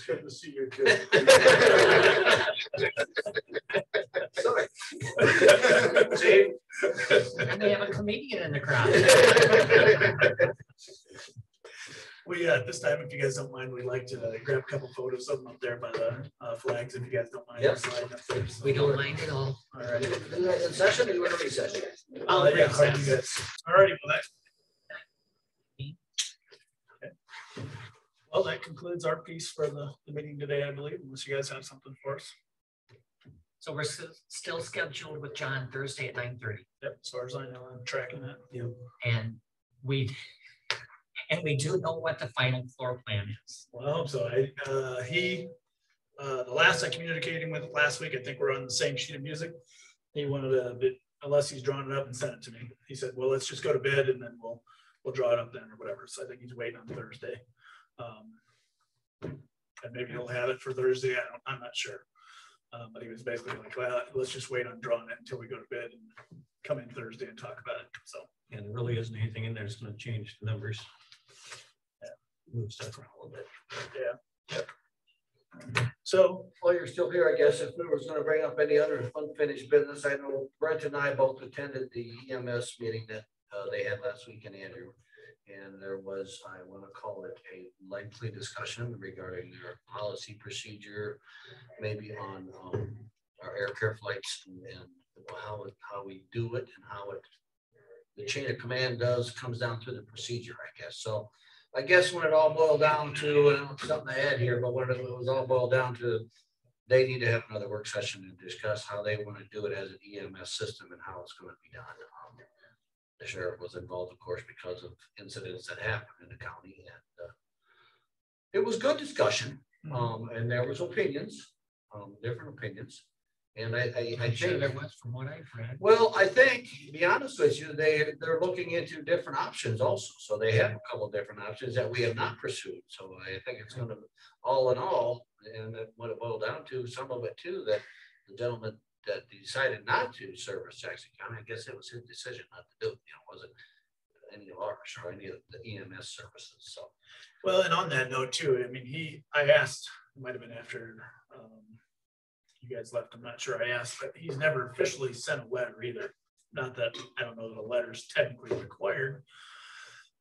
good to see you too. Sorry. See? And they have a comedian in the crowd. This time, if you guys don't mind, we'd like to grab a couple photos of them up there by the flags, if you guys don't mind. Yep. Sliding up there, so. We don't mind at all. All right. In session, or you want to recess? Yeah, all right, you guys. All righty, well, that concludes our piece for the meeting today, I believe, unless you guys have something for us. So we're still scheduled with John Thursday at 9:30. Yep, as far as I know, I'm tracking that. Yep. And we do know what the final floor plan is. Well, I hope so. The last I communicated with last week, I think we're on the same sheet of music. He wanted a bit, unless he's drawn it up and sent it to me. He said, well, let's just go to bed and then we'll draw it up then or whatever. So I think he's waiting on Thursday. And maybe he'll have it for Thursday. I'm not sure. But he was basically like, well, let's just wait on drawing it until we go to bed and come in Thursday and talk about it. So, and there really isn't anything in there that's going to change the numbers. Yeah. Move stuff around a little bit. Yeah. Yep. So While you're still here, I guess if we was going to bring up any other unfinished business, I know Brent and I both attended the EMS meeting that they had last week in Andrew. And there was, I want to call it a lengthy discussion regarding their policy procedure, maybe on our air care flights and how we do it and how the chain of command comes down through the procedure, I guess. So I guess when it all boiled down to, and something I had here, but when it was all boiled down to, they need to have another work session to discuss how they want to do it as an EMS system and how it's going to be done. The sheriff was involved, of course, because of incidents that happened in the county, and it was good discussion. And there was opinions, different opinions, and I think there was, from what I've read. Well, I think, to be honest with you, they're looking into different options also. So they have a couple of different options that we have not pursued. So I think it's going to, all in all, and what it boiled down to, some of it too, that the gentleman that decided not to service Jackson County, I guess it was his decision not to do it. Wasn't any of ours or any of the EMS services. So, Well, and on that note too, I mean, I asked, it might have been after you guys left, I'm not sure I asked, but he's never officially sent a letter either. Not that, I don't know that a letter is technically required.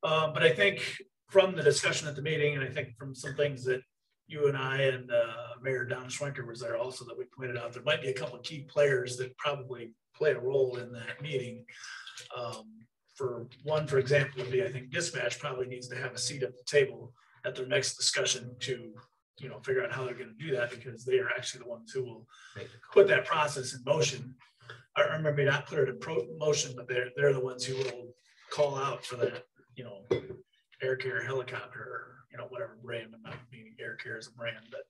But I think from the discussion at the meeting, and I think from some things that you and I and Mayor Don Schwenker was there also, that we pointed out, there might be a couple of key players that probably play a role in that meeting. For one, for example, would be, I think dispatch probably needs to have a seat at the table at their next discussion to, you know, figure out how they're going to do that, because they are actually the ones who will put that process in motion. Or maybe not put it in motion, but they're the ones who will call out for that, you know, air carrier, helicopter, or, you know, whatever brand. I'm not meaning air carrier as a brand, but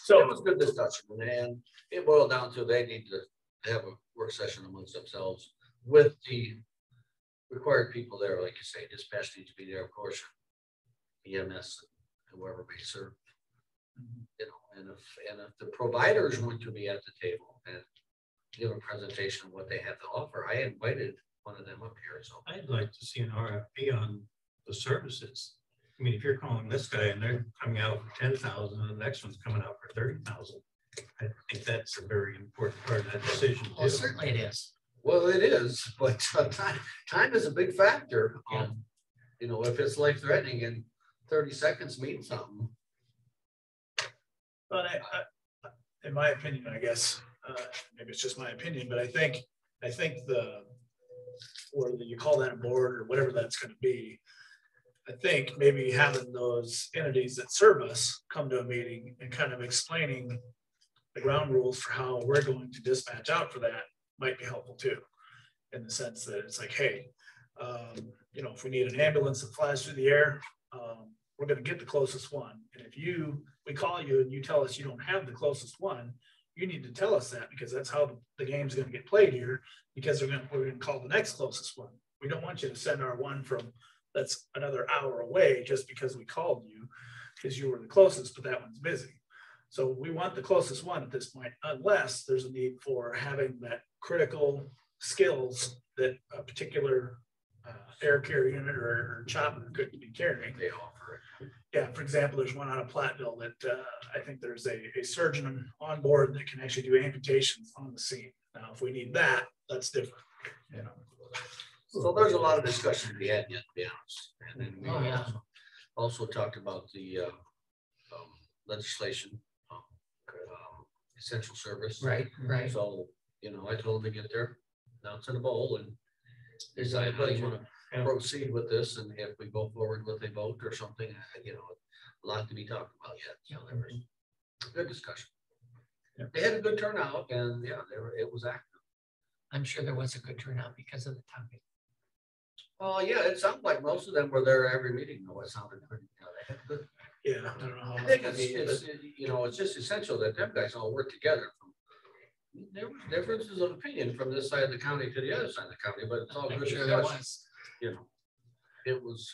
so it was good discussion, and it boiled down to they need to have a work session amongst themselves with the required people there. Like you say, dispatch needs to be there, of course, EMS, whoever may serve, you know, and if the providers want to be at the table and give a presentation of what they have to offer, I invited one of them up here. So I'd like to see an RFP on the services. I mean, if you're calling this guy and they're coming out for 10,000 and the next one's coming out for 30,000, I think that's a very important part of that decision. Well, certainly it is. well, it is, but time is a big factor. You know, if it's life threatening and 30 seconds means something. but in my opinion, I guess, maybe it's just my opinion, but I think whether you call that a board or whatever that's going to be, I think maybe having those entities that serve us come to a meeting and kind of explaining the ground rules for how we're going to dispatch out for that might be helpful too, in the sense that it's like, hey, you know, if we need an ambulance that flies through the air, we're going to get the closest one. And if we call you and you tell us you don't have the closest one, you need to tell us that, because that's how the game's going to get played here, because we're going to call the next closest one. We don't want you to send our one that's another hour away just because we called you because you were the closest, but that one's busy. So we want the closest one at this point, unless there's a need for having that critical skills that a particular air carrier unit or chopper could be carrying. They offer it. Yeah, for example, there's one out of Platteville that I think there's a surgeon on board that can actually do amputations on the scene. Now, if we need that, that's different, you know. So there's a lot of discussion to be had yet, to be honest. And then we Oh, yeah. also talked about the legislation, essential service. Right. So, you know, I told them to get there, now it's in a bowl, and decide how you want to proceed with this, and if we go forward with a vote or something, you know, a lot to be talked about yet. So there was good discussion. Yeah. They had a good turnout, and yeah, it was active. I'm sure there was a good turnout because of the topic. Oh, yeah, it sounded like most of them were there every meeting, though. It sounded pretty, you know, they had good. Yeah, I don't know how. I think it's you know, it's just essential that them guys all work together. There were differences of opinion from this side of the county to the other side of the county, but it's all good discussion. You know, it was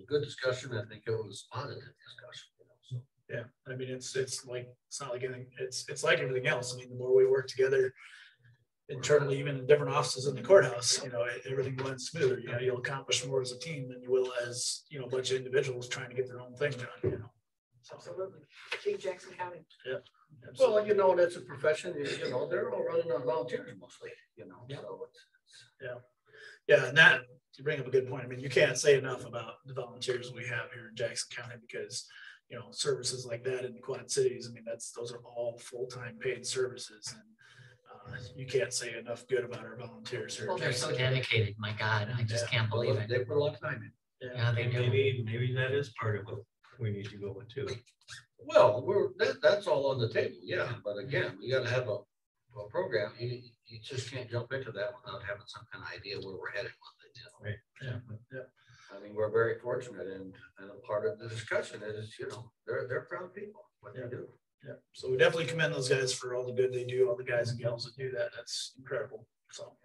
good discussion. I think it was positive discussion. You know, so. Yeah, I mean, it's not like anything. It's like everything else. I mean, the more we work together internally, even in different offices in the courthouse, you know, everything runs smoother. You know, you'll accomplish more as a team than you will as, you know, a bunch of individuals trying to get their own thing done. You know, so. Absolutely. Big Jackson County. Yeah. Absolutely. Well, you know, that's a profession. You know, they're all running on volunteers mostly. You know, so Yeah, and that, you bring up a good point. I mean, you can't say enough about the volunteers we have here in Jackson County, because, you know, services like that in the Quad Cities, I mean, those are all full-time paid services, and you can't say enough good about our volunteers here. Well, they're so dedicated. My God, I just can't believe it. they put a lot of time in. Yeah, they do. Maybe that is part of what we need to go with too. Well, that's all on the table, yeah. But again, we got to have a program. You just can't jump into that without having some kind of idea where we're headed with it. You know? Right. Yeah. I mean, we're very fortunate, and a part of the discussion is, you know, they're proud people, what they do. Yeah, so we definitely commend those guys for all the good they do, all the guys and gals that do that. That's incredible. So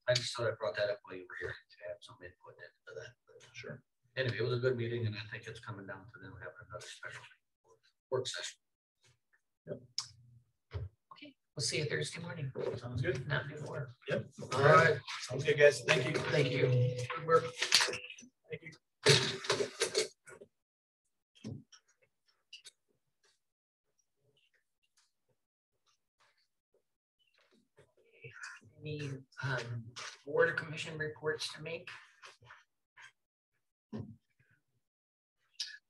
I just thought I brought that up while you were here to have some input into that. But sure. Anyway, it was a good meeting, and I think it's coming down to them having another special work session. Yep. Okay, We'll see you Thursday morning, Sounds good. not before. Yep. All right. Sounds good, guys. Thank you. Thank you. Good work. Thank you. Any board or commission reports to make?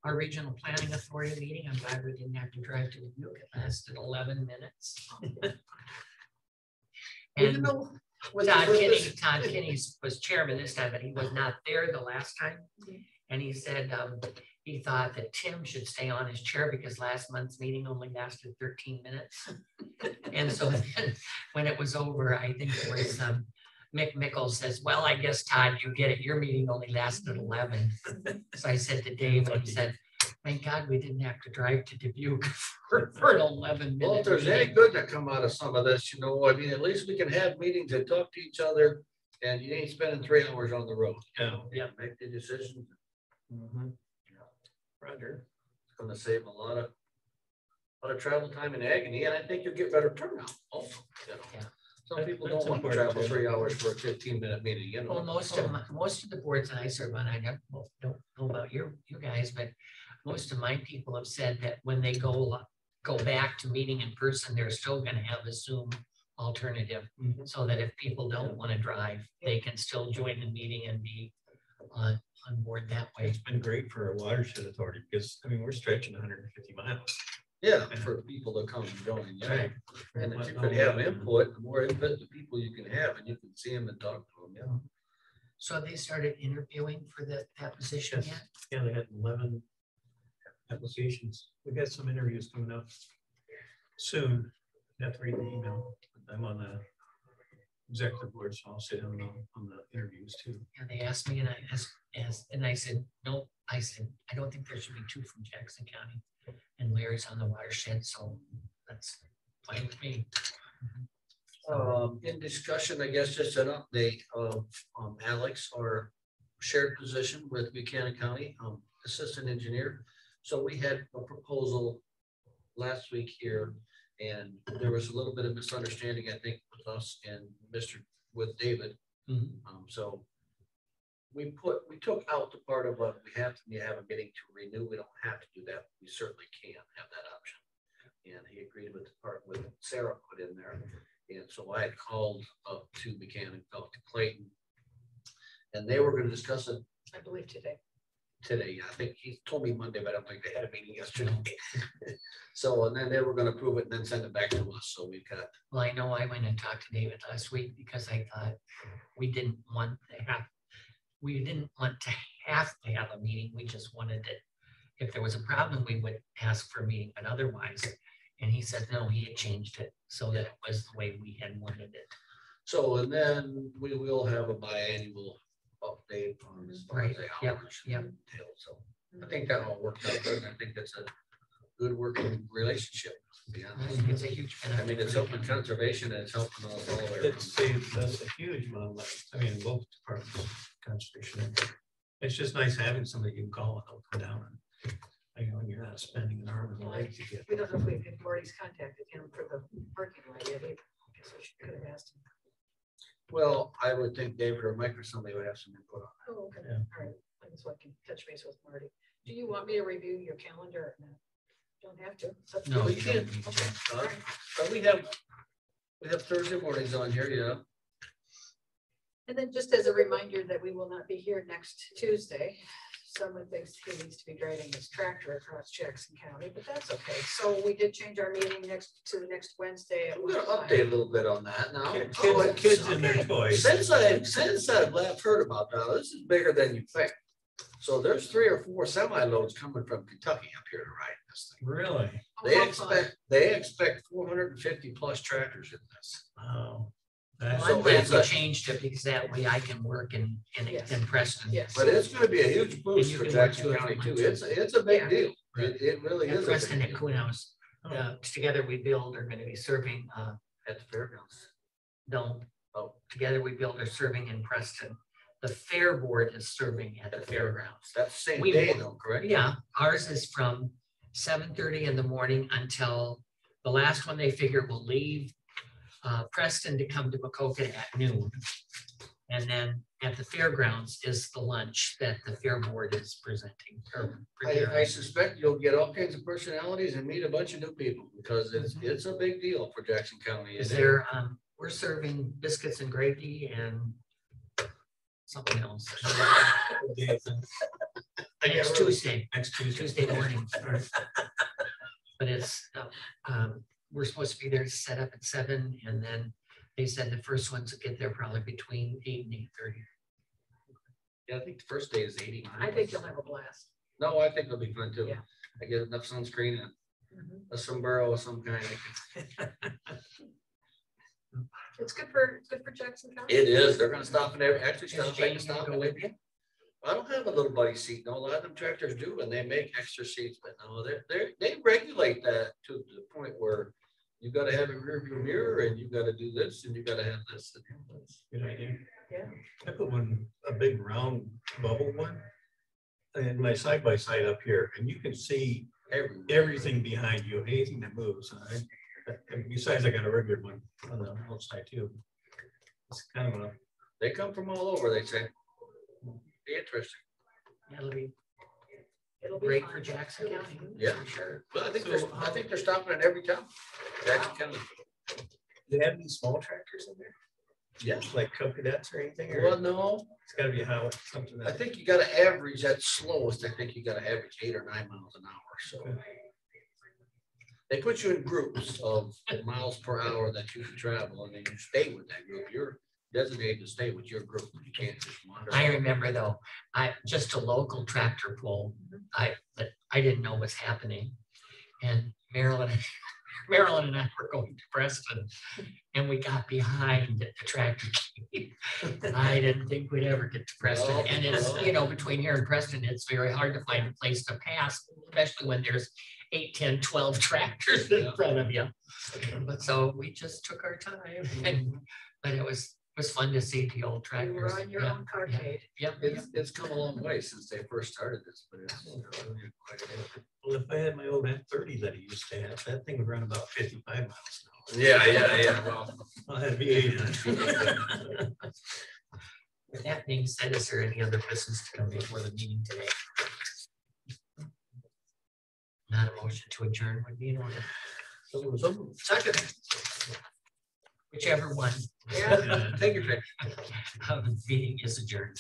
Our regional planning authority meeting, I'm glad we didn't have to drive to Dubuque. It lasted 11 minutes. And Todd Kinney was chairman this time, but he was not there the last time. And he said he thought that Tim should stay on his chair because last month's meeting only lasted 13 minutes. And so then when it was over, I think it was Mick Mickles says, well, I guess, Todd, you get it. Your meeting only lasted 11. So I said to Dave, and he said, thank God we didn't have to drive to Dubuque for an 11 minute. Well, if there's any good that come out of some of this, you know, I mean, at least we can have meetings and talk to each other and you ain't spending 3 hours on the road. Yeah. Make the decision. Roger. It's gonna save a lot of travel time and agony, and I think you'll get better turnout also, you know. Yeah. Some people That's don't want to important, travel too. 3 hours for a 15-minute meeting, you know. Well, most of the boards that I serve on, I don't know about you guys, but most of my people have said that when they go back to meeting in person, they're still going to have a Zoom alternative, so that if people don't want to drive, they can still join the meeting and be on board that way. It's been great for a watershed authority because, I mean, we're stretching 150 miles. Yeah, for people to come and join, yeah. Right. And if you could have input, the more input the people you can have, and you can see them and talk to them, yeah. So they started interviewing for that position Yes. yet? Yeah, they had 11 applications. We got some interviews coming up soon. You have to read the email. I'm on the executive board, so I'll sit on the interviews too. And they asked me, and I said, no, I said, I don't think there should be 2 from Jackson County. And Larry's on the watershed, so that's fine with me. In discussion, I guess just an update of Alex, our shared position with Buchanan County, assistant engineer. So we had a proposal last week here, and there was a little bit of misunderstanding, I think, with us and with David. So we took out the part of what we have to have a meeting to renew. We don't have to do that. We certainly can have that option. And he agreed with the part with Sarah put in there. And so I had called up to Buchanan, talked to Clayton, and they were going to discuss it I believe today. today. I think he told me Monday, but I don't think they had a meeting yesterday. So, and then they were going to approve it and then send it back to us. So we've got. Well, I know I went and talked to David last week because I thought we didn't want to have a meeting. We just wanted that if there was a problem, we would ask for a meeting, but otherwise. And he said, no, he had changed it so that it was the way we had wanted it. So, and then we will have a biannual update on as far as the Yep, hours. yep. entailed. So I think that all worked out good. And I think that's a good working relationship, to be I honest. think it's a huge benefit. I mean, it's helping conservation and it's helping us all the way It around. saves us a huge amount of money. I mean, both departments, conservation. It's just nice having somebody you can call and they'll come down and, you know, and you're not spending an arm and a leg to get. We don't know if we've already contacted him for the parking lot yet. I guess we could have asked him. Well, I would think David or Mike or somebody would have some input on Oh, okay. Yeah. All right. So I can touch base with Marty. Do you want me to review your calendar? No, don't have to. It's up to No, you. you can't. Okay. that. All right. But we have Thursday mornings on here, yeah. And then just as a reminder that we will not be here next Tuesday. Someone thinks he needs to be driving his tractor across Jackson County, but that's okay. So we did change our meeting to the next Wednesday at We're gonna 1:05. update a little bit on that now. Kids and their toys. Since I've last heard about that, this is bigger than you think. So there's 3 or 4 semi-loads coming from Kentucky up here to ride this thing. Really? Oh, They expect 450 plus tractors in this. Wow. Well, That's I'm glad it's we a- changed it because that way I can work in Yes. Preston. Yes. But it's gonna be a huge boost you for can work Jackson to it County from too. home, It's a big Yeah. deal. It really And is. a Preston big and deal. Kuhnhaus, Together We Build are going to be serving, At the fairgrounds. no, Oh, Together We Build are serving in Preston. The Fair Board is serving at the fairgrounds. that's the same We day will- though, correct? Yeah, ours is from 7:30 in the morning until the last one they figure will leave Preston to come to Macocata at noon. And then at the fairgrounds is the lunch that the fair board is presenting. or I preparing. suspect you'll get all kinds of personalities and meet a bunch of new people because it's a big deal for Jackson County. Is there, we're serving biscuits and gravy and something else. Next Tuesday. Next Tuesday. Tuesday morning. But it's, we're supposed to be there to set up at 7, and then they said the first ones will get there probably between 8 and 8:30. Yeah, I think the first day is 80. I think you'll have a blast. No, I think it'll be fun too. Yeah. I get enough sunscreen and Mhm. a sombrero of some kind. It's good for Jackson County. It is. They're gonna stop and actually Is stop Jane and stop. gonna go with you? I don't have a little buddy seat. No, a lot of them tractors do, and they make extra seats, but no, they regulate that to the point where you gotta have a rear view mirror and you gotta do this and you gotta have this. Good idea. Yeah. I put a big round bubble one in my side by side up here, and you can see everything behind you, anything that moves. And besides, I got a regular one on the outside too. It's kind of a. They come from all over, they say. Be interesting. It'll be It'll be great fun. for Jackson County. Yeah. For sure. Well, I think So, I think they're stopping at every town. Jackson County. Do they have any small tractors in there? Yeah. Like Cub Cadets or anything? Or Well, no, it's gotta be how something I that. think you gotta average at slowest. I think you gotta average 8 or 9 miles an hour, so. They put you in groups of miles per hour that you can travel, and then you stay with that group. You're designated to stay with your group. You can't just wander. I remember though, just a local tractor pull, but I didn't know what's happening. And Marilyn and I were going to Preston, and we got behind the tractor. I didn't think we'd ever get to Preston. And it's, between here and Preston, it's very hard to find a place to pass, especially when there's 8, 10, 12 tractors in front of you. But so we just took our time, but it was fun to see the old You tractors. were on your own carcade. Yep. It's come a long way since they first started this, but it's really quite a bit. Well, if I had my old F-30 that I used to have, that thing would run about 55 miles an hour. Yeah. Well, I'll have V8 on it. With that being said, is there any other business to come before the meeting today? Not a motion to adjourn would be in order. second, Whichever one. Yeah. take your pick. The meeting is adjourned.